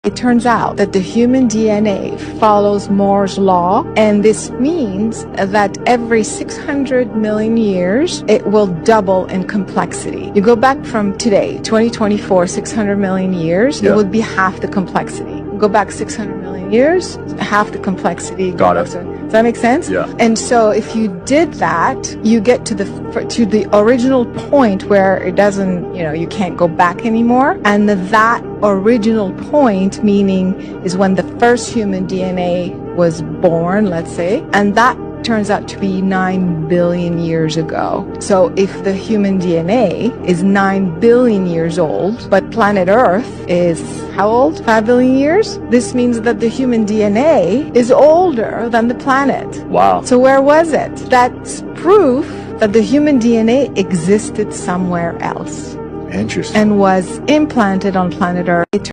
It turns out that the human DNA follows Moore's law, and this means that every 600 million years, it will double in complexity. You go back from today, 2024, 600 million years, it would be half the complexity. Go back 600 million years, half the complexity. Got it. Does that make sense? Yeah. And so if you did that, you get to the original point where it doesn't, you can't go back anymore. And that original point, meaning, is when the first human DNA was born, let's say, and that turns out to be 9 billion years ago. So if the human DNA is 9 billion years old, but planet Earth is how old? 5 billion years? This means that the human DNA is older than the planet. Wow. So where was it? That's proof that the human DNA existed somewhere else Interesting. and was implanted on planet Earth.